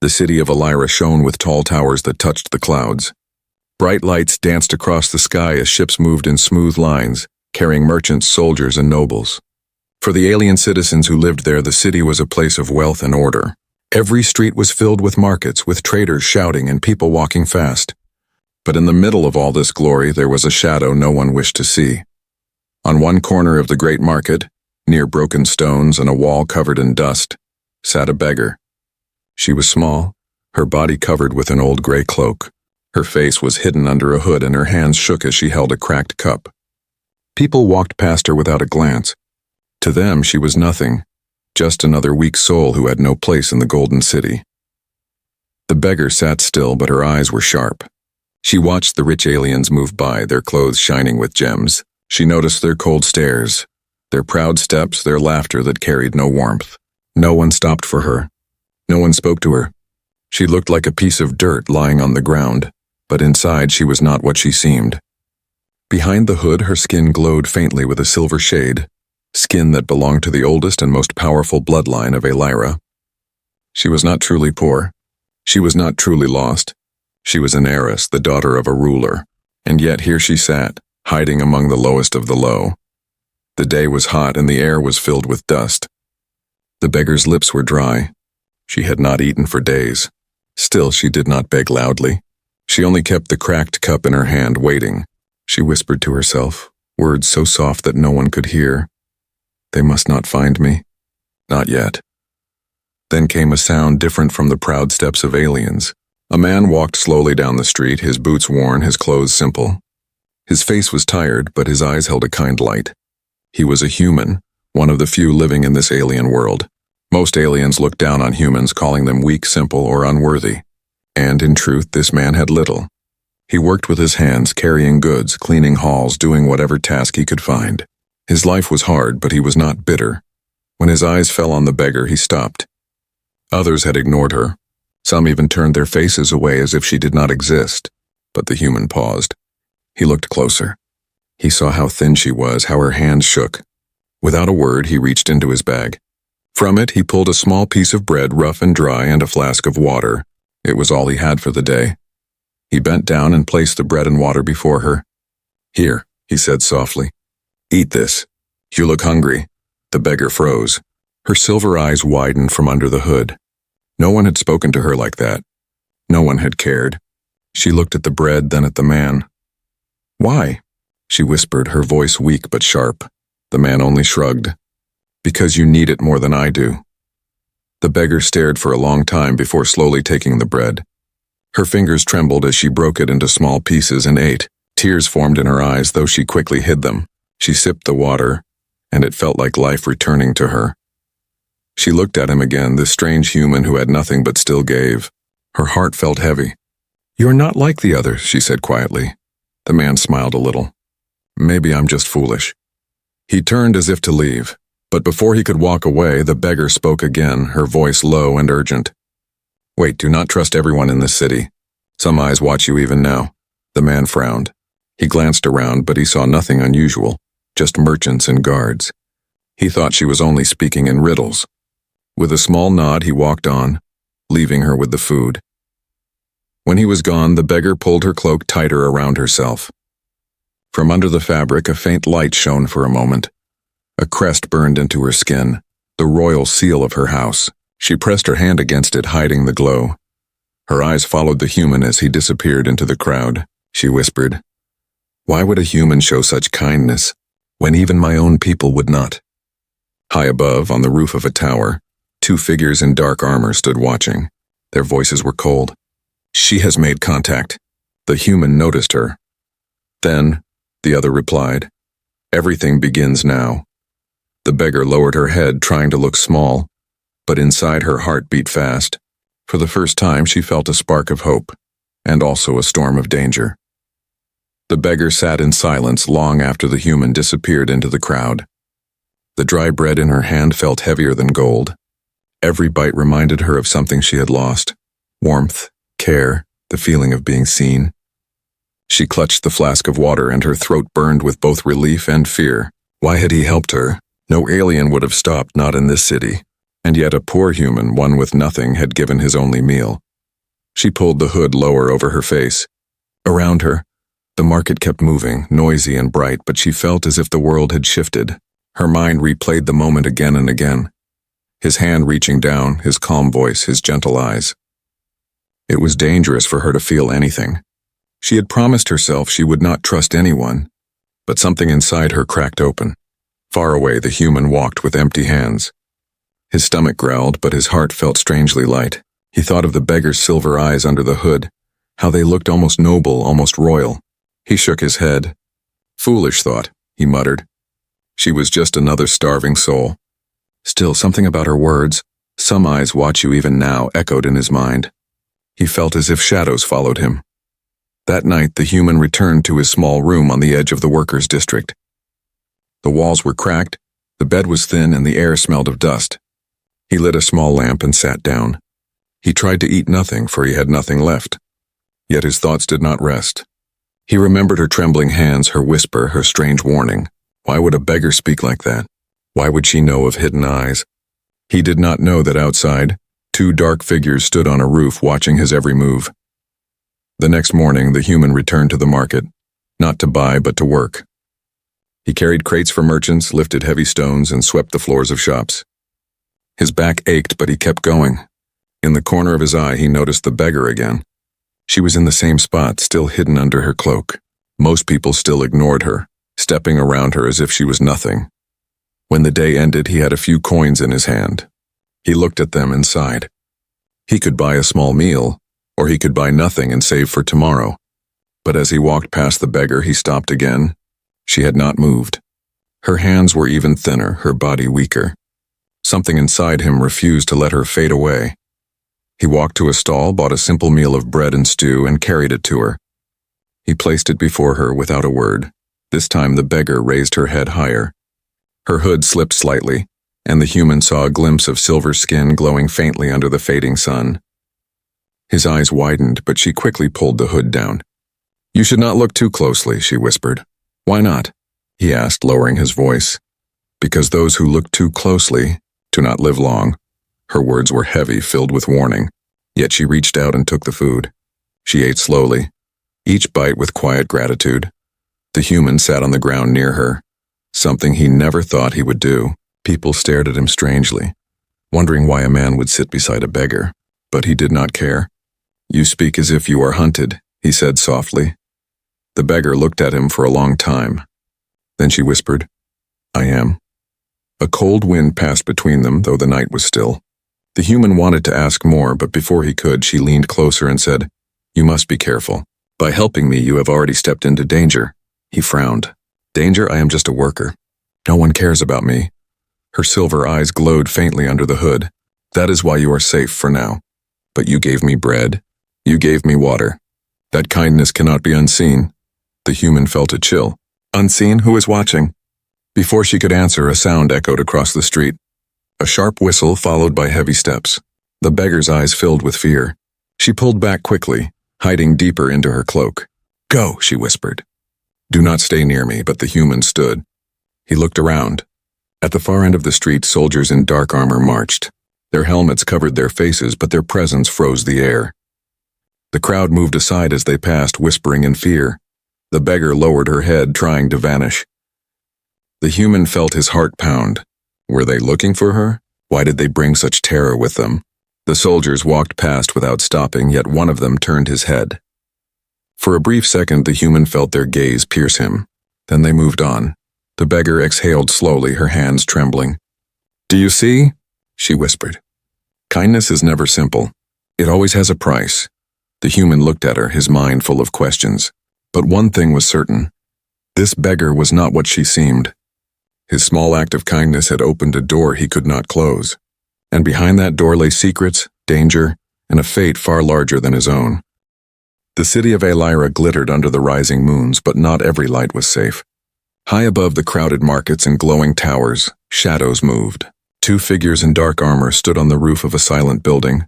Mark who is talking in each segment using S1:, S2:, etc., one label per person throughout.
S1: The city of Elira shone with tall towers that touched the clouds. Bright lights danced across the sky as ships moved in smooth lines, carrying merchants, soldiers, and nobles. For the alien citizens who lived there, the city was a place of wealth and order. Every street was filled with markets, with traders shouting and people walking fast. But in the middle of all this glory, there was a shadow no one wished to see. On one corner of the great market, near broken stones and a wall covered in dust, sat a beggar. She was small, her body covered with an old gray cloak. Her face was hidden under a hood and her hands shook as she held a cracked cup. People walked past her without a glance. To them, she was nothing, just another weak soul who had no place in the Golden City. The beggar sat still, but her eyes were sharp. She watched the rich aliens move by, their clothes shining with gems. She noticed their cold stares, their proud steps, their laughter that carried no warmth. No one stopped for her. No one spoke to her. She looked like a piece of dirt lying on the ground, but inside she was not what she seemed. Behind the hood, her skin glowed faintly with a silver shade, skin that belonged to the oldest and most powerful bloodline of Elira. She was not truly poor. She was not truly lost. She was an heiress, the daughter of a ruler, and yet here she sat, hiding among the lowest of the low. The day was hot and the air was filled with dust. The beggar's lips were dry. She had not eaten for days. Still, she did not beg loudly. She only kept the cracked cup in her hand, waiting. She whispered to herself, words so soft that no one could hear. They must not find me. Not yet. Then came a sound different from the proud steps of aliens. A man walked slowly down the street, his boots worn, his clothes simple. His face was tired, but his eyes held a kind light. He was a human, one of the few living in this alien world. Most aliens looked down on humans, calling them weak, simple, or unworthy. And in truth, this man had little. He worked with his hands, carrying goods, cleaning halls, doing whatever task he could find. His life was hard, but he was not bitter. When his eyes fell on the beggar, he stopped. Others had ignored her. Some even turned their faces away as if she did not exist. But the human paused. He looked closer. He saw how thin she was, how her hands shook. Without a word, he reached into his bag. From it, he pulled a small piece of bread, rough and dry, and a flask of water. It was all he had for the day. He bent down and placed the bread and water before her. "Here," he said softly. "Eat this. You look hungry." The beggar froze. Her silver eyes widened from under the hood. No one had spoken to her like that. No one had cared. She looked at the bread, then at the man. "Why?" she whispered, her voice weak but sharp. The man only shrugged. "Because you need it more than I do." The beggar stared for a long time before slowly taking the bread. Her fingers trembled as she broke it into small pieces and ate. Tears formed in her eyes, though she quickly hid them. She sipped the water, and it felt like life returning to her. She looked at him again, this strange human who had nothing but still gave. Her heart felt heavy. "You're not like the others," she said quietly. The man smiled a little. "Maybe I'm just foolish." He turned as if to leave, but before he could walk away, the beggar spoke again, her voice low and urgent. "Wait, do not trust everyone in this city. Some eyes watch you even now." The man frowned. He glanced around, but he saw nothing unusual, just merchants and guards. He thought she was only speaking in riddles. With a small nod, he walked on, leaving her with the food. When he was gone, the beggar pulled her cloak tighter around herself. From under the fabric, a faint light shone for a moment. A crest burned into her skin, the royal seal of her house. She pressed her hand against it, hiding the glow. Her eyes followed the human as he disappeared into the crowd. She whispered, "Why would a human show such kindness, when even my own people would not?" High above, on the roof of a tower, two figures in dark armor stood watching. Their voices were cold. "She has made contact." The human noticed her. "Then," the other replied, "everything begins now." The beggar lowered her head, trying to look small, but inside her heart beat fast. For the first time, she felt a spark of hope, and also a storm of danger. The beggar sat in silence long after the human disappeared into the crowd. The dry bread in her hand felt heavier than gold. Every bite reminded her of something she had lost: warmth, care, the feeling of being seen. She clutched the flask of water, and her throat burned with both relief and fear. Why had he helped her? No alien would have stopped, not in this city. And yet a poor human, one with nothing, had given his only meal. She pulled the hood lower over her face. Around her, the market kept moving, noisy and bright, but she felt as if the world had shifted. Her mind replayed the moment again and again. His hand reaching down, his calm voice, his gentle eyes. It was dangerous for her to feel anything. She had promised herself she would not trust anyone, but something inside her cracked open. Far away, the human walked with empty hands. His stomach growled, but his heart felt strangely light. He thought of the beggar's silver eyes under the hood, how they looked almost noble, almost royal. He shook his head. Foolish thought, he muttered. She was just another starving soul. Still, something about her words, "Some eyes watch you even now," echoed in his mind. He felt as if shadows followed him. That night, the human returned to his small room on the edge of the workers' district. The walls were cracked, the bed was thin, and the air smelled of dust. He lit a small lamp and sat down. He tried to eat nothing, for he had nothing left. Yet his thoughts did not rest. He remembered her trembling hands, her whisper, her strange warning. Why would a beggar speak like that? Why would she know of hidden eyes? He did not know that outside, two dark figures stood on a roof watching his every move. The next morning, the human returned to the market, not to buy but to work. He carried crates for merchants, lifted heavy stones, and swept the floors of shops. His back ached, but he kept going. In the corner of his eye, he noticed the beggar again. She was in the same spot, still hidden under her cloak. Most people still ignored her, stepping around her as if she was nothing. When the day ended, he had a few coins in his hand. He looked at them and sighed. He could buy a small meal, or he could buy nothing and save for tomorrow. But as he walked past the beggar, he stopped again. She had not moved. Her hands were even thinner, her body weaker. Something inside him refused to let her fade away. He walked to a stall, bought a simple meal of bread and stew, and carried it to her. He placed it before her without a word. This time the beggar raised her head higher. Her hood slipped slightly, and the human saw a glimpse of silver skin glowing faintly under the fading sun. His eyes widened, but she quickly pulled the hood down. "You should not look too closely," she whispered. "Why not?" he asked, lowering his voice. "Because those who look too closely do not live long." Her words were heavy, filled with warning, yet she reached out and took the food. She ate slowly, each bite with quiet gratitude. The human sat on the ground near her, something he never thought he would do. People stared at him strangely, wondering why a man would sit beside a beggar, but he did not care. "You speak as if you are hunted," he said softly. The beggar looked at him for a long time. Then she whispered, "I am." A cold wind passed between them, though the night was still. The human wanted to ask more, but before he could, she leaned closer and said, "You must be careful. By helping me, you have already stepped into danger." He frowned. "Danger? I am just a worker. No one cares about me." Her silver eyes glowed faintly under the hood. "That is why you are safe for now. But you gave me bread. You gave me water. That kindness cannot be unseen." The human felt a chill. "Unseen? Who is watching?" Before she could answer, a sound echoed across the street. A sharp whistle followed by heavy steps. The beggar's eyes filled with fear. She pulled back quickly, hiding deeper into her cloak. "Go," she whispered. "Do not stay near me," but the human stood. He looked around. At the far end of the street, soldiers in dark armor marched. Their helmets covered their faces, but their presence froze the air. The crowd moved aside as they passed, whispering in fear. The beggar lowered her head, trying to vanish. The human felt his heart pound. Were they looking for her? Why did they bring such terror with them? The soldiers walked past without stopping, yet one of them turned his head. For a brief second, the human felt their gaze pierce him. Then they moved on. The beggar exhaled slowly, her hands trembling. "Do you see?" she whispered. "Kindness is never simple. It always has a price." The human looked at her, his mind full of questions. But one thing was certain. This beggar was not what she seemed. His small act of kindness had opened a door he could not close. And behind that door lay secrets, danger, and a fate far larger than his own. The city of Elira glittered under the rising moons, but not every light was safe. High above the crowded markets and glowing towers, shadows moved. Two figures in dark armor stood on the roof of a silent building,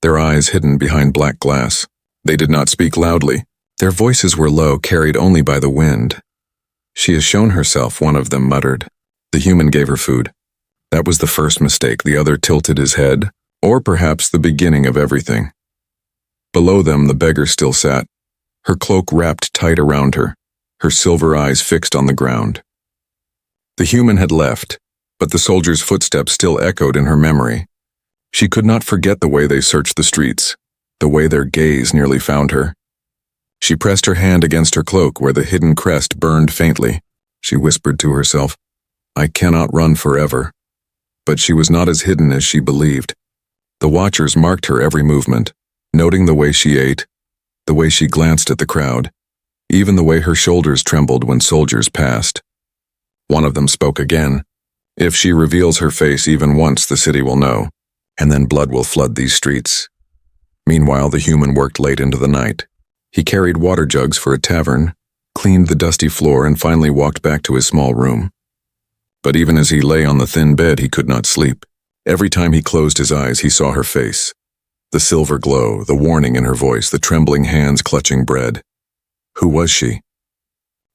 S1: their eyes hidden behind black glass. They did not speak loudly. Their voices were low, carried only by the wind. "She has shown herself," one of them muttered. The human gave her food. That was the first mistake. The other tilted his head, or perhaps the beginning of everything. Below them, the beggar still sat, her cloak wrapped tight around her, her silver eyes fixed on the ground. The human had left, but the soldier's footsteps still echoed in her memory. She could not forget the way they searched the streets, the way their gaze nearly found her. She pressed her hand against her cloak where the hidden crest burned faintly. She whispered to herself, "I cannot run forever." But she was not as hidden as she believed. The watchers marked her every movement, noting the way she ate, the way she glanced at the crowd, even the way her shoulders trembled when soldiers passed. One of them spoke again. "If she reveals her face even once, the city will know, and then blood will flood these streets." Meanwhile, the human worked late into the night. He carried water jugs for a tavern, cleaned the dusty floor, and finally walked back to his small room. But even as he lay on the thin bed, he could not sleep. Every time he closed his eyes, he saw her face. The silver glow, the warning in her voice, the trembling hands clutching bread. Who was she?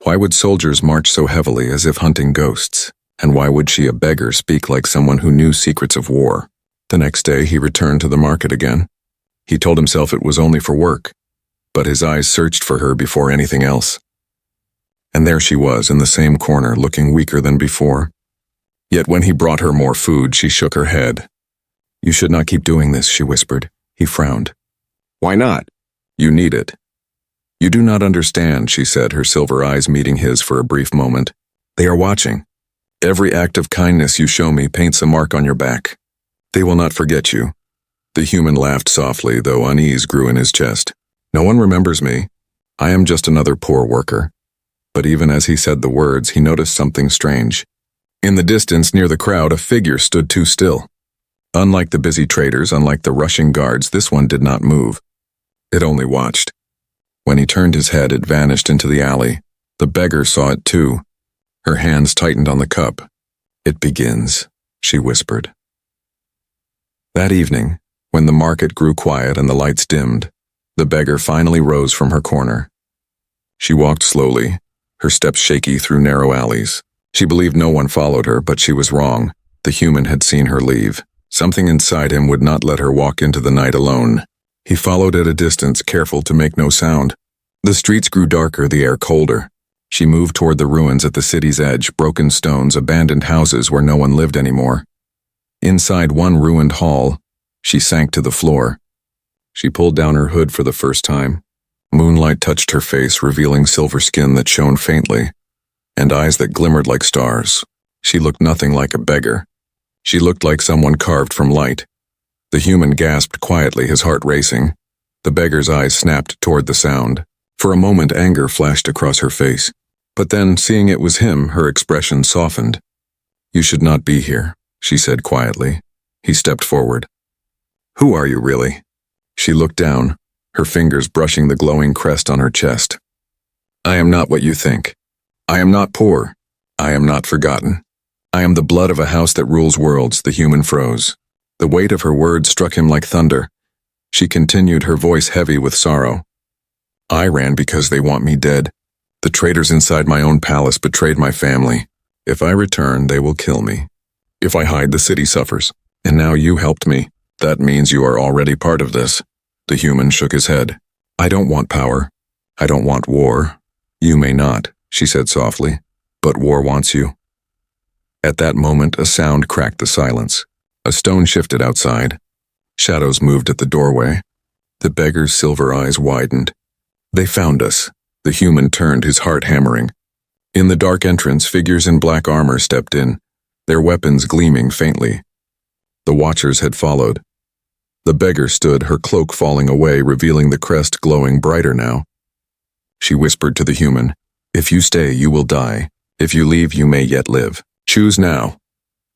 S1: Why would soldiers march so heavily as if hunting ghosts? And why would she, a beggar, speak like someone who knew secrets of war? The next day, he returned to the market again. He told himself it was only for work, but his eyes searched for her before anything else. And there she was in the same corner, looking weaker than before. Yet when he brought her more food, she shook her head. "You should not keep doing this," she whispered. He frowned. "Why not? You need it." "You do not understand," she said, her silver eyes meeting his for a brief moment. "They are watching. Every act of kindness you show me paints a mark on your back. They will not forget you." The human laughed softly, though unease grew in his chest. "No one remembers me. I am just another poor worker." But even as he said the words, he noticed something strange. In the distance, near the crowd, a figure stood too still. Unlike the busy traders, unlike the rushing guards, this one did not move. It only watched. When he turned his head, it vanished into the alley. The beggar saw it too. Her hands tightened on the cup. "It begins," she whispered. That evening, when the market grew quiet and the lights dimmed, the beggar finally rose from her corner. She walked slowly, her steps shaky through narrow alleys. She believed no one followed her, but she was wrong. The human had seen her leave. Something inside him would not let her walk into the night alone. He followed at a distance, careful to make no sound. The streets grew darker, the air colder. She moved toward the ruins at the city's edge, broken stones, abandoned houses where no one lived anymore. Inside one ruined hall, she sank to the floor. She pulled down her hood for the first time. Moonlight touched her face, revealing silver skin that shone faintly, and eyes that glimmered like stars. She looked nothing like a beggar. She looked like someone carved from light. The human gasped quietly, his heart racing. The beggar's eyes snapped toward the sound. For a moment, anger flashed across her face. But then, seeing it was him, her expression softened. "You should not be here," she said quietly. He stepped forward. "Who are you, really?" She looked down, her fingers brushing the glowing crest on her chest. "I am not what you think. I am not poor. I am not forgotten. I am the blood of a house that rules worlds." The human froze. The weight of her words struck him like thunder. She continued, her voice heavy with sorrow. "I ran because they want me dead. The traitors inside my own palace betrayed my family. If I return, they will kill me. If I hide, the city suffers. And now you helped me. That means you are already part of this." The human shook his head. "I don't want power. I don't want war. You may not," she said softly, "but war wants you." At that moment, a sound cracked the silence. A stone shifted outside. Shadows moved at the doorway. The beggar's silver eyes widened. "They found us." The human turned, his heart hammering. In the dark entrance, figures in black armor stepped in, their weapons gleaming faintly. The watchers had followed. The beggar stood, her cloak falling away, revealing the crest glowing brighter now. She whispered to the human, "If you stay, you will die. If you leave, you may yet live. Choose now."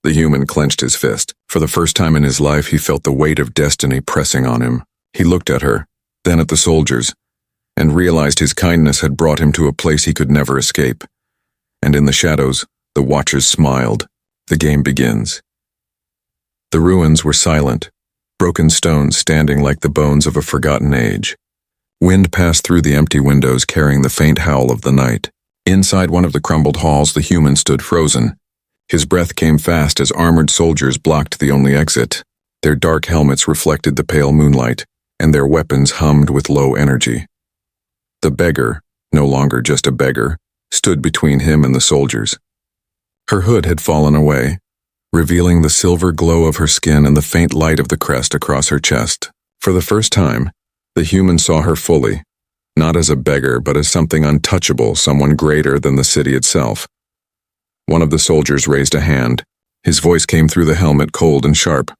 S1: The human clenched his fist. For the first time in his life, he felt the weight of destiny pressing on him. He looked at her, then at the soldiers, and realized his kindness had brought him to a place he could never escape. And in the shadows, the watchers smiled. The game begins. The ruins were silent, broken stones standing like the bones of a forgotten age. Wind passed through the empty windows, carrying the faint howl of the night. Inside one of the crumbled halls, the human stood frozen, His breath came fast as armored soldiers blocked the only exit. Their dark helmets reflected the pale moonlight, and their weapons hummed with low energy. The beggar, no longer just a beggar, stood between him and the soldiers. Her hood had fallen away, revealing the silver glow of her skin and the faint light of the crest across her chest. For the first time, the human saw her fully, not as a beggar but as something untouchable, someone greater than the city itself. One of the soldiers raised a hand. His voice came through the helmet, cold and sharp.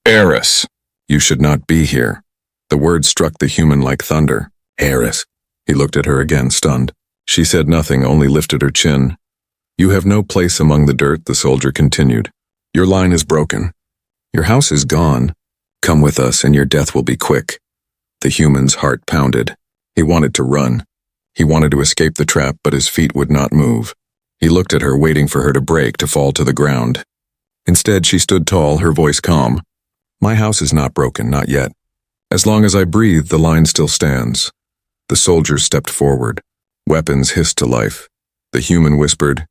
S1: "Heiress, you should not be here." The words struck the human like thunder. "Heiress." He looked at her again, stunned. She said nothing, only lifted her chin. "You have no place among the dirt," the soldier continued. "Your line is broken. Your house is gone. Come with us and your death will be quick." The human's heart pounded. He wanted to run. He wanted to escape the trap, but his feet would not move. He looked at her, waiting for her to break, to fall to the ground. Instead, she stood tall, her voice calm. "My house is not broken, not yet. As long as I breathe, the line still stands." The soldiers stepped forward. Weapons hissed to life. The human whispered,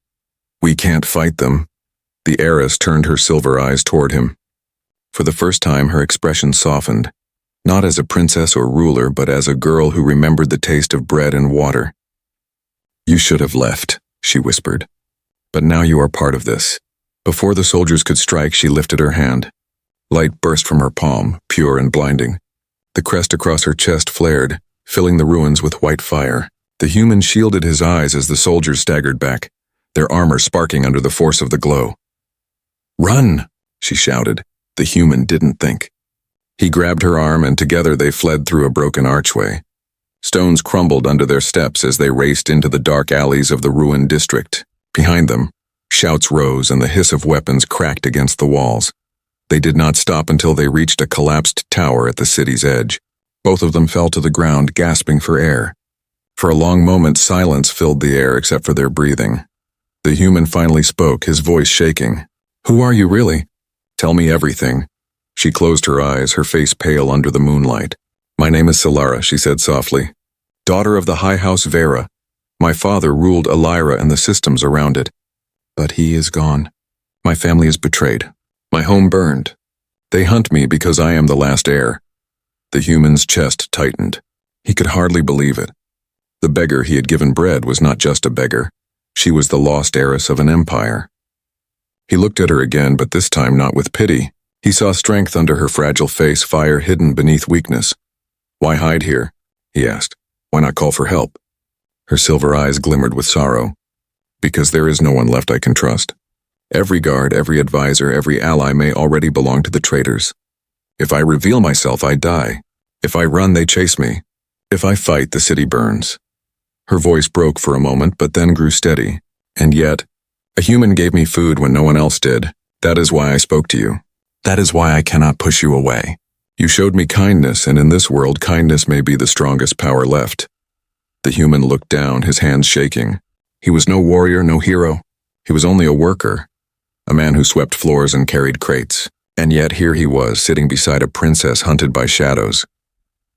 S1: "We can't fight them." The heiress turned her silver eyes toward him. For the first time, her expression softened, not as a princess or ruler, but as a girl who remembered the taste of bread and water. "You should have left," she whispered. "But now you are part of this." Before the soldiers could strike, she lifted her hand. Light burst from her palm, pure and blinding. The crest across her chest flared, filling the ruins with white fire. The human shielded his eyes as the soldiers staggered back, their armor sparking under the force of the glow. "Run!" she shouted. The human didn't think. He grabbed her arm, and together they fled through a broken archway. Stones crumbled under their steps as they raced into the dark alleys of the ruined district. Behind them, shouts rose and the hiss of weapons cracked against the walls. They did not stop until they reached a collapsed tower at the city's edge. Both of them fell to the ground, gasping for air. For a long moment, silence filled the air except for their breathing. The human finally spoke, his voice shaking. "Who are you really? Tell me everything." She closed her eyes, her face pale under the moonlight. "My name is Solara," she said softly. "Daughter of the High House Vera. My father ruled Elira and the systems around it. But he is gone. My family is betrayed. My home burned. They hunt me because I am the last heir." The human's chest tightened. He could hardly believe it. The beggar he had given bread was not just a beggar. She was the lost heiress of an empire. He looked at her again, but this time not with pity. He saw strength under her fragile face, fire hidden beneath weakness. "Why hide here?" he asked. "Why not call for help?" Her silver eyes glimmered with sorrow. "Because there is no one left I can trust. Every guard, every advisor, every ally may already belong to the traitors. If I reveal myself, I die. If I run, they chase me. If I fight, the city burns." Her voice broke for a moment, but then grew steady. "And yet, a human gave me food when no one else did. That is why I spoke to you. That is why I cannot push you away. You showed me kindness, and in this world, kindness may be the strongest power left." The human looked down, his hands shaking. He was no warrior, no hero. He was only a worker, a man who swept floors and carried crates. And yet here he was, sitting beside a princess hunted by shadows.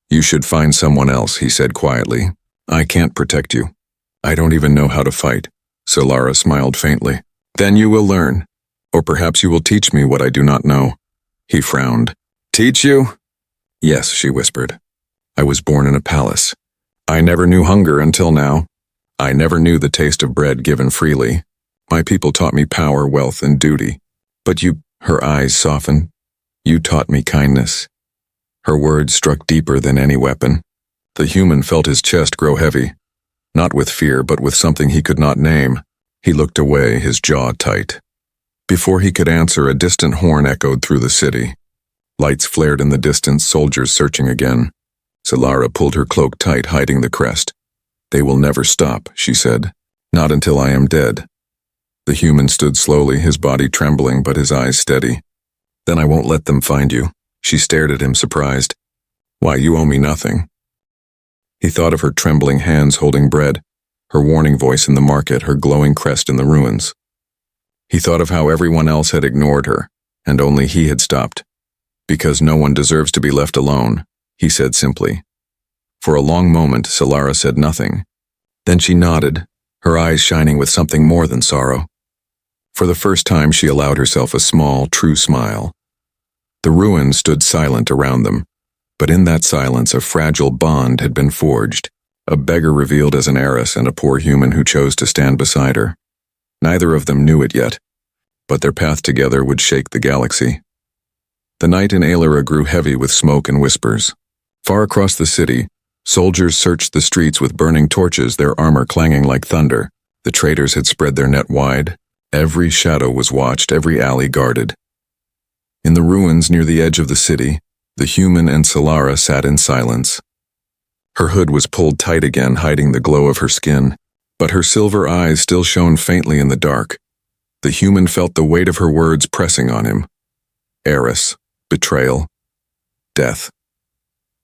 S1: "You should find someone else," he said quietly. "I can't protect you. I don't even know how to fight." Solara smiled faintly. "Then you will learn. Or perhaps you will teach me what I do not know." He frowned. "Teach you?" "Yes," she whispered. "I was born in a palace. I never knew hunger until now. I never knew the taste of bread given freely. My people taught me power, wealth, and duty. But you—" her eyes softened. "You taught me kindness." Her words struck deeper than any weapon. The human felt his chest grow heavy, not with fear, but with something he could not name. He looked away, his jaw tight. Before he could answer, a distant horn echoed through the city. Lights flared in the distance, soldiers searching again. Solara pulled her cloak tight, hiding the crest. "They will never stop," she said. "Not until I am dead." The human stood slowly, his body trembling but his eyes steady. "Then I won't let them find you." She stared at him, surprised. "Why, you owe me nothing." He thought of her trembling hands holding bread, her warning voice in the market, her glowing crest in the ruins. He thought of how everyone else had ignored her, and only he had stopped. "Because no one deserves to be left alone," he said simply. For a long moment, Solara said nothing. Then she nodded, her eyes shining with something more than sorrow. For the first time, she allowed herself a small, true smile. The ruins stood silent around them, but in that silence a fragile bond had been forged, a beggar revealed as an heiress and a poor human who chose to stand beside her. Neither of them knew it yet, but their path together would shake the galaxy. The night in Aelera grew heavy with smoke and whispers. Far across the city, soldiers searched the streets with burning torches, their armor clanging like thunder. The traitors had spread their net wide. Every shadow was watched, every alley guarded. In the ruins near the edge of the city, the human and Solara sat in silence. Her hood was pulled tight again, hiding the glow of her skin, but her silver eyes still shone faintly in the dark. The human felt the weight of her words pressing on him. Heiress, betrayal, death.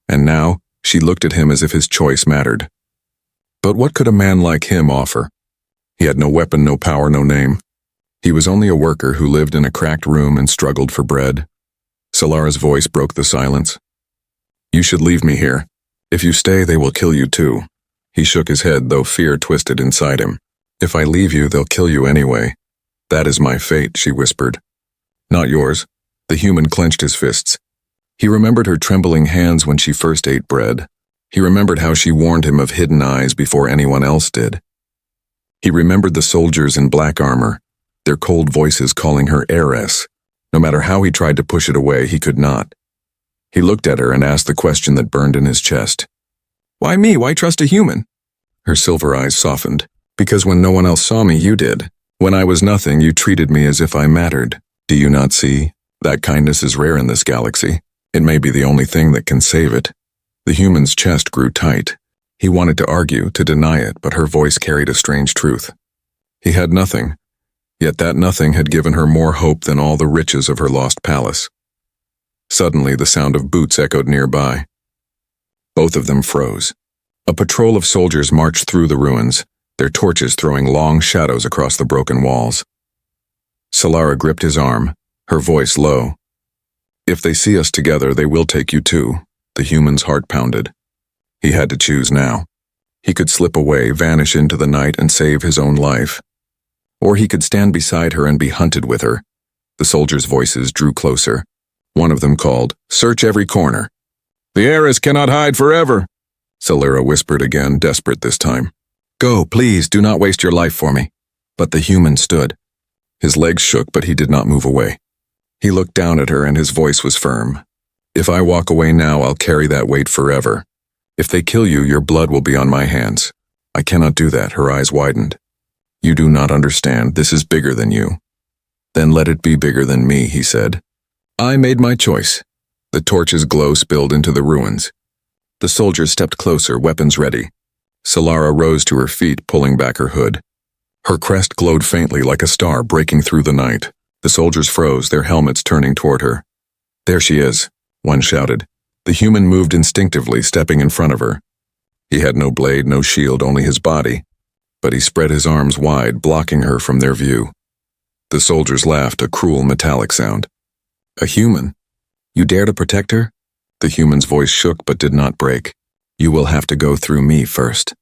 S1: And now, she looked at him as if his choice mattered. But what could a man like him offer? He had no weapon, no power, no name. He was only a worker who lived in a cracked room and struggled for bread. Solara's voice broke the silence. You should leave me here. If you stay, they will kill you too. He shook his head, though fear twisted inside him. If I leave you, they'll kill you anyway. That is my fate, she whispered. Not yours. The human clenched his fists. He remembered her trembling hands when she first ate bread. He remembered how she warned him of hidden eyes before anyone else did. He remembered the soldiers in black armor, their cold voices calling her heiress. No matter how he tried to push it away, he could not. He looked at her and asked the question that burned in his chest. Why me? Why trust a human? Her silver eyes softened. Because when no one else saw me, you did. When I was nothing, you treated me as if I mattered. Do you not see? That kindness is rare in this galaxy. It may be the only thing that can save it. The human's chest grew tight. He wanted to argue, to deny it, but her voice carried a strange truth. He had nothing. Yet that nothing had given her more hope than all the riches of her lost palace. Suddenly, the sound of boots echoed nearby. Both of them froze. A patrol of soldiers marched through the ruins, their torches throwing long shadows across the broken walls. Solara gripped his arm, her voice low. If they see us together, they will take you too. The human's heart pounded. He had to choose now. He could slip away, vanish into the night, and save his own life. Or he could stand beside her and be hunted with her. The soldiers' voices drew closer. One of them called, "Search every corner." "The heiress cannot hide forever," Solara whispered again, desperate this time. "Go, please, do not waste your life for me." But the human stood. His legs shook, but he did not move away. He looked down at her and his voice was firm. "If I walk away now, I'll carry that weight forever. If they kill you, your blood will be on my hands. I cannot do that," her eyes widened. "You do not understand. This is bigger than you." "Then let it be bigger than me," he said. "I made my choice." The torch's glow spilled into the ruins. The soldiers stepped closer, weapons ready. Solara rose to her feet, pulling back her hood. Her crest glowed faintly like a star breaking through the night. The soldiers froze, their helmets turning toward her. "There she is," one shouted. The human moved instinctively, stepping in front of her. He had no blade, no shield, only his body. But he spread his arms wide, blocking her from their view. The soldiers laughed, a cruel metallic sound. "A human? You dare to protect her?" The human's voice shook but did not break. "You will have to go through me first."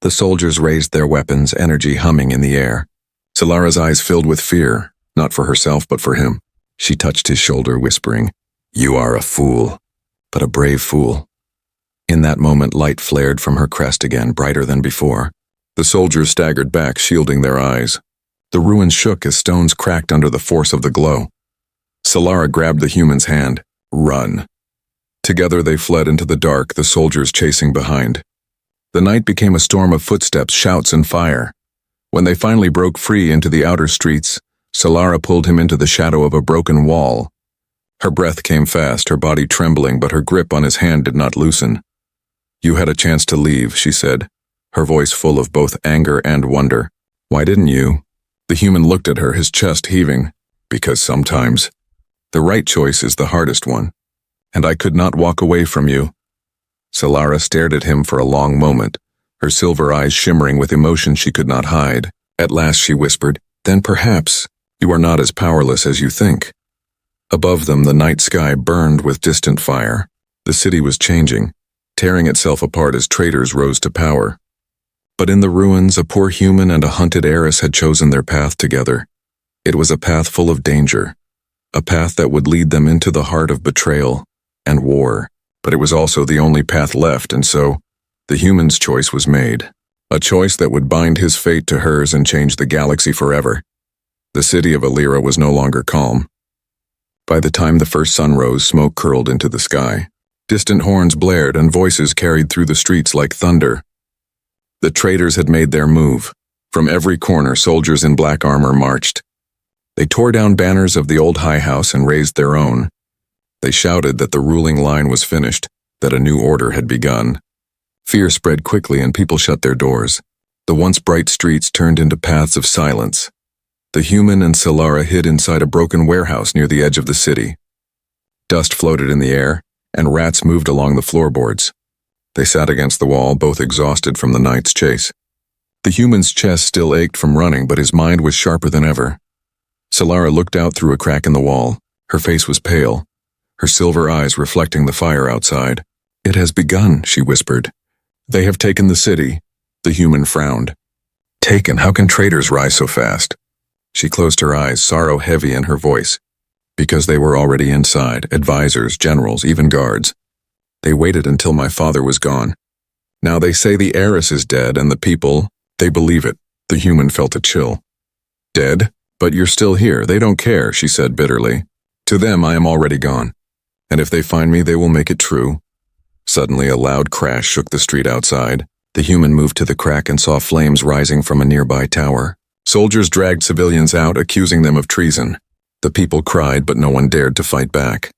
S1: The soldiers raised their weapons, energy humming in the air. Solara's eyes filled with fear, not for herself but for him. She touched his shoulder, whispering, "You are a fool, but a brave fool." In that moment, light flared from her crest again, brighter than before. The soldiers staggered back, shielding their eyes. The ruins shook as stones cracked under the force of the glow. Solara grabbed the human's hand. "Run." Together they fled into the dark, the soldiers chasing behind. The night became a storm of footsteps, shouts, and fire. When they finally broke free into the outer streets, Solara pulled him into the shadow of a broken wall. Her breath came fast, her body trembling, but her grip on his hand did not loosen. "You had a chance to leave," she said, her voice full of both anger and wonder. "Why didn't you?" The human looked at her, his chest heaving. "Because sometimes the right choice is the hardest one, and I could not walk away from you." Solara stared at him for a long moment, her silver eyes shimmering with emotion she could not hide. At last she whispered, "Then perhaps you are not as powerless as you think." Above them, the night sky burned with distant fire. The city was changing, tearing itself apart as traitors rose to power. But in the ruins, a poor human and a hunted heiress had chosen their path together. It was a path full of danger, a path that would lead them into the heart of betrayal and war, but it was also the only path left, and so the human's choice was made. A choice that would bind his fate to hers and change the galaxy forever. The city of Alira was no longer calm. By the time the first sun rose, smoke curled into the sky. Distant horns blared and voices carried through the streets like thunder. The traitors had made their move. From every corner, soldiers in black armor marched. They tore down banners of the old high house and raised their own. They shouted that the ruling line was finished, that a new order had begun. Fear spread quickly and people shut their doors. The once bright streets turned into paths of silence. The human and Solara hid inside a broken warehouse near the edge of the city. Dust floated in the air, and rats moved along the floorboards. They sat against the wall, both exhausted from the night's chase. The human's chest still ached from running, but his mind was sharper than ever. Solara looked out through a crack in the wall. Her face was pale, her silver eyes reflecting the fire outside. "It has begun," she whispered. "They have taken the city." The human frowned. "Taken? How can traitors rise so fast?" She closed her eyes, sorrow heavy in her voice. "Because they were already inside, advisors, generals, even guards. They waited until my father was gone. Now they say the heiress is dead and the people, they believe it." The human felt a chill. "Dead? But you're still here. They don't care," she said bitterly. "To them I am already gone. And if they find me, they will make it true." Suddenly a loud crash shook the street outside. The human moved to the crack and saw flames rising from a nearby tower. Soldiers dragged civilians out, accusing them of treason. The people cried, but no one dared to fight back.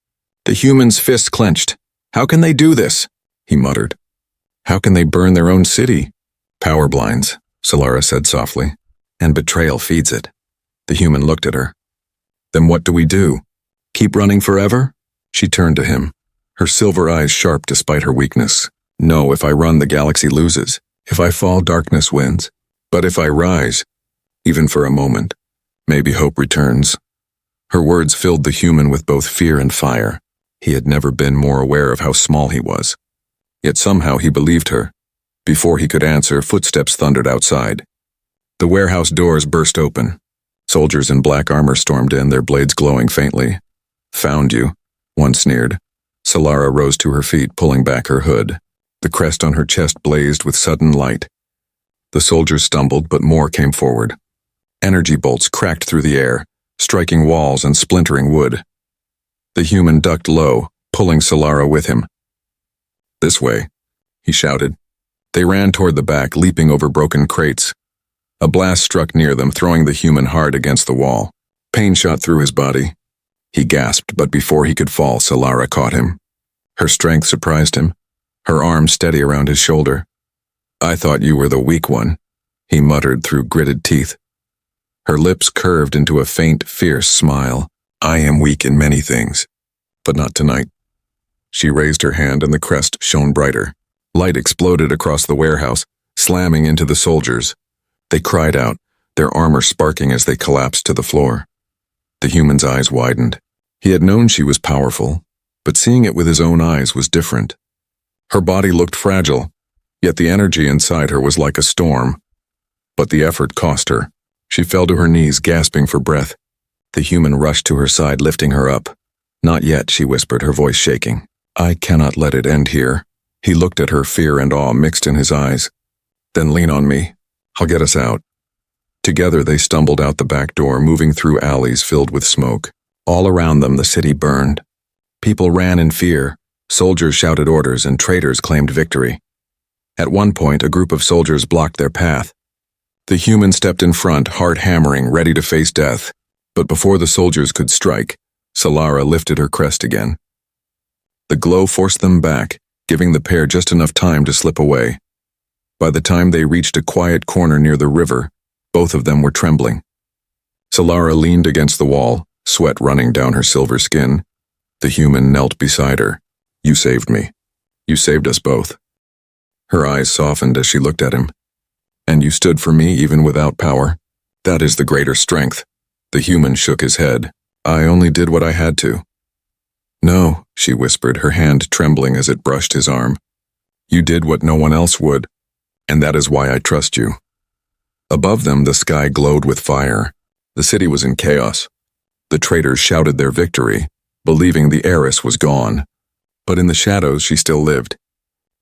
S1: The human's fists clenched. "How can they do this?" he muttered. "How can they burn their own city?" "Power blinds," Solara said softly. "And betrayal feeds it." The human looked at her. "Then what do we do? Keep running forever?" She turned to him, her silver eyes sharp despite her weakness. "No, if I run, the galaxy loses. If I fall, darkness wins. But if I rise, even for a moment, maybe hope returns." Her words filled the human with both fear and fire. He had never been more aware of how small he was. Yet somehow he believed her. Before he could answer, footsteps thundered outside. The warehouse doors burst open. Soldiers in black armor stormed in, their blades glowing faintly. "Found you," one sneered. Solara rose to her feet, pulling back her hood. The crest on her chest blazed with sudden light. The soldiers stumbled, but more came forward. Energy bolts cracked through the air, striking walls and splintering wood. The human ducked low, pulling Solara with him. "This way," he shouted. They ran toward the back, leaping over broken crates. A blast struck near them, throwing the human hard against the wall. Pain shot through his body. He gasped, but before he could fall, Solara caught him. Her strength surprised him, her arm steady around his shoulder. "I thought you were the weak one," he muttered through gritted teeth. Her lips curved into a faint, fierce smile. "I am weak in many things, but not tonight." She raised her hand and the crest shone brighter. Light exploded across the warehouse, slamming into the soldiers. They cried out, their armor sparking as they collapsed to the floor. The human's eyes widened. He had known she was powerful, but seeing it with his own eyes was different. Her body looked fragile, yet the energy inside her was like a storm. But the effort cost her. She fell to her knees, gasping for breath. The human rushed to her side, lifting her up. "Not yet," she whispered, her voice shaking. "I cannot let it end here." He looked at her, fear and awe mixed in his eyes. "Then lean on me. I'll get us out." Together they stumbled out the back door, moving through alleys filled with smoke. All around them the city burned. People ran in fear, soldiers shouted orders, and traitors claimed victory. At one point, a group of soldiers blocked their path. The human stepped in front, heart hammering, ready to face death. But before the soldiers could strike, Solara lifted her crest again. The glow forced them back, giving the pair just enough time to slip away. By the time they reached a quiet corner near the river, both of them were trembling. Solara leaned against the wall, sweat running down her silver skin. The human knelt beside her. "You saved me. You saved us both." Her eyes softened as she looked at him. "And you stood for me even without power. That is the greater strength." The human shook his head. "I only did what I had to." "No," she whispered, her hand trembling as it brushed his arm. "You did what no one else would, and that is why I trust you." Above them, the sky glowed with fire. The city was in chaos. The traitors shouted their victory, believing the heiress was gone. But in the shadows she still lived,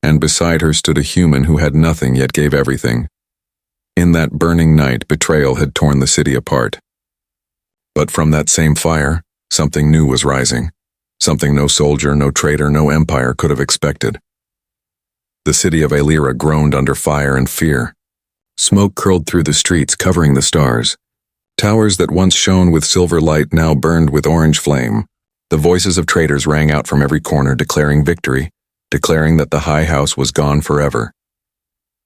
S1: and beside her stood a human who had nothing yet gave everything. In that burning night, betrayal had torn the city apart. But from that same fire, something new was rising, something no soldier, no traitor, no empire could have expected. The city of Heiress groaned under fire and fear. Smoke curled through the streets, covering the stars. Towers that once shone with silver light now burned with orange flame. The voices of traitors rang out from every corner, declaring victory, declaring that the high house was gone forever.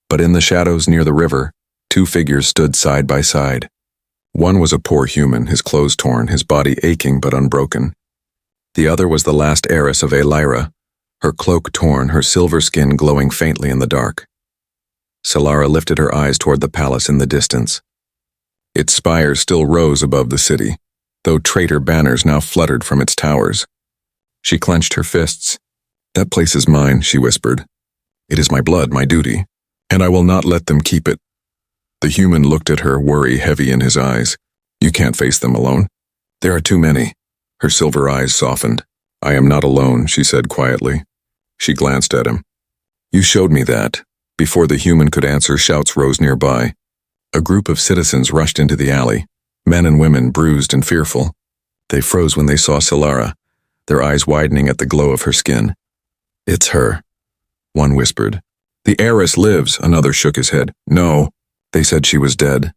S1: But in the shadows near the river, two figures stood side by side. One was a poor human, his clothes torn, his body aching but unbroken. The other was the last heiress of Heiress, her cloak torn, her silver skin glowing faintly in the dark. Solara lifted her eyes toward the palace in the distance. Its spires still rose above the city, though traitor banners now fluttered from its towers. She clenched her fists. "That place is mine," she whispered. "It is my blood, my duty, and I will not let them keep it." The human looked at her, worry heavy in his eyes. "You can't face them alone. There are too many." Her silver eyes softened. "I am not alone," she said quietly. She glanced at him. "You showed me that." Before the human could answer, shouts rose nearby. A group of citizens rushed into the alley, men and women bruised and fearful. They froze when they saw Solara, their eyes widening at the glow of her skin. "It's her," one whispered. "The heiress lives," another shook his head. "No, they said she was dead."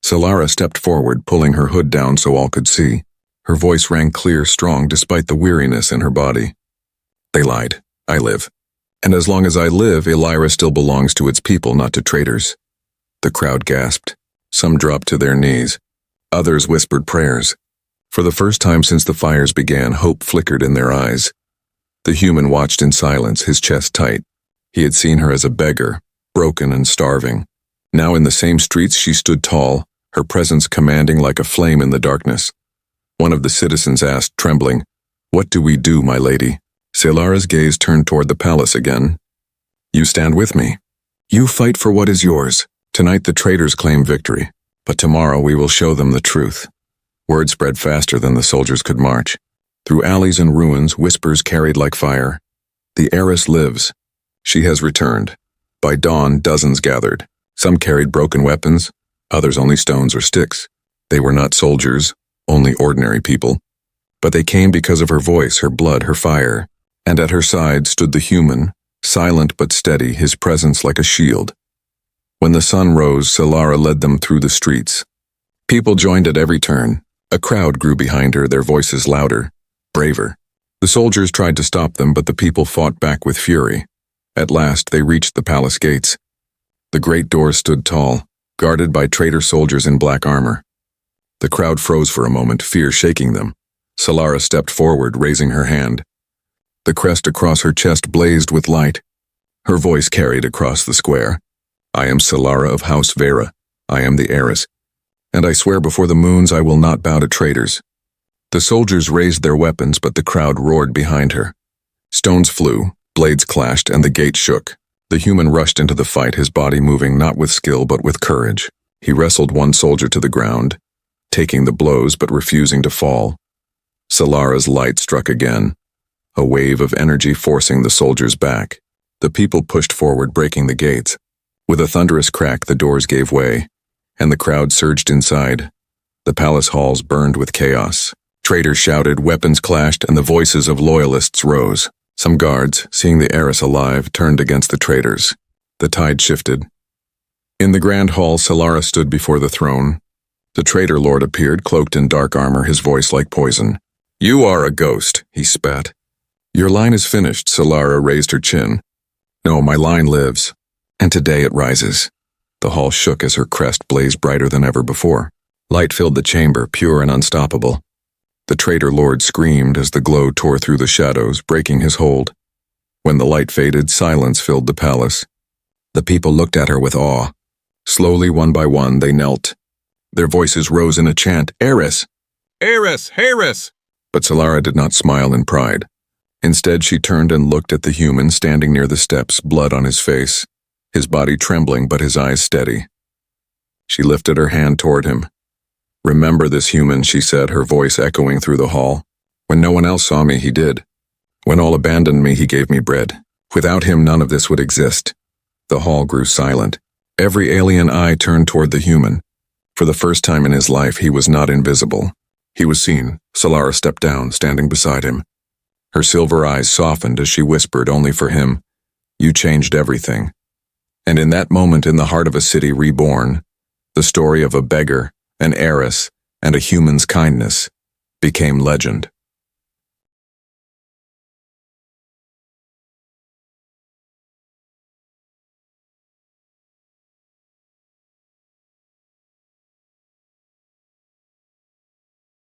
S1: Solara stepped forward, pulling her hood down so all could see. Her voice rang clear, strong, despite the weariness in her body. "They lied. I live. And as long as I live, Heiress still belongs to its people, not to traitors." The crowd gasped. Some dropped to their knees. Others whispered prayers. For the first time since the fires began, hope flickered in their eyes. The human watched in silence, his chest tight. He had seen her as a beggar, broken and starving. Now in the same streets she stood tall, her presence commanding like a flame in the darkness. One of the citizens asked, trembling, "What do we do, my lady?" Solara's gaze turned toward the palace again. "You stand with me. You fight for what is yours. Tonight the traitors claim victory, but tomorrow we will show them the truth." Word spread faster than the soldiers could march. Through alleys and ruins, whispers carried like fire. "The heiress lives. She has returned." By dawn, dozens gathered. Some carried broken weapons, others only stones or sticks. They were not soldiers, only ordinary people. But they came because of her voice, her blood, her fire. And at her side stood the human, silent but steady, his presence like a shield. When the sun rose, Solara led them through the streets. People joined at every turn. A crowd grew behind her, their voices louder, braver. The soldiers tried to stop them, but the people fought back with fury. At last, they reached the palace gates. The great doors stood tall, guarded by traitor soldiers in black armor. The crowd froze for a moment, fear shaking them. Solara stepped forward, raising her hand. The crest across her chest blazed with light. Her voice carried across the square. "I am Solara of House Vera. I am the heiress. And I swear before the moons I will not bow to traitors." The soldiers raised their weapons, but the crowd roared behind her. Stones flew, blades clashed, and the gate shook. The human rushed into the fight, his body moving not with skill but with courage. He wrestled one soldier to the ground, taking the blows but refusing to fall. Solara's light struck again, a wave of energy forcing the soldiers back. The people pushed forward, breaking the gates. With a thunderous crack, the doors gave way, and the crowd surged inside. The palace halls burned with chaos. Traitors shouted, weapons clashed, and the voices of loyalists rose. Some guards, seeing the heiress alive, turned against the traitors. The tide shifted. In the grand hall, Solara stood before the throne. The traitor lord appeared, cloaked in dark armor, his voice like poison. "You are a ghost," he spat. "Your line is finished," Solara raised her chin. "No, my line lives, and today it rises." The hall shook as her crest blazed brighter than ever before. Light filled the chamber, pure and unstoppable. The traitor lord screamed as the glow tore through the shadows, breaking his hold. When the light faded, silence filled the palace. The people looked at her with awe. Slowly, one by one, they knelt. Their voices rose in a chant, "Heiress! Heiress! Heiress!" But Solara did not smile in pride. Instead, she turned and looked at the human standing near the steps, blood on his face, his body trembling but his eyes steady. She lifted her hand toward him. Remember this human, she said, her voice echoing through the hall. When no one else saw me, he did. When all abandoned me, he gave me bread. Without him, none of this would exist. The hall grew silent. Every alien eye turned toward the human. For the first time in his life, he was not invisible. He was seen. Solara stepped down, standing beside him. Her silver eyes softened as she whispered, only for him, "You changed everything." And in that moment, in the heart of a city reborn, the story of a beggar, an heiress, and a human's kindness became legend.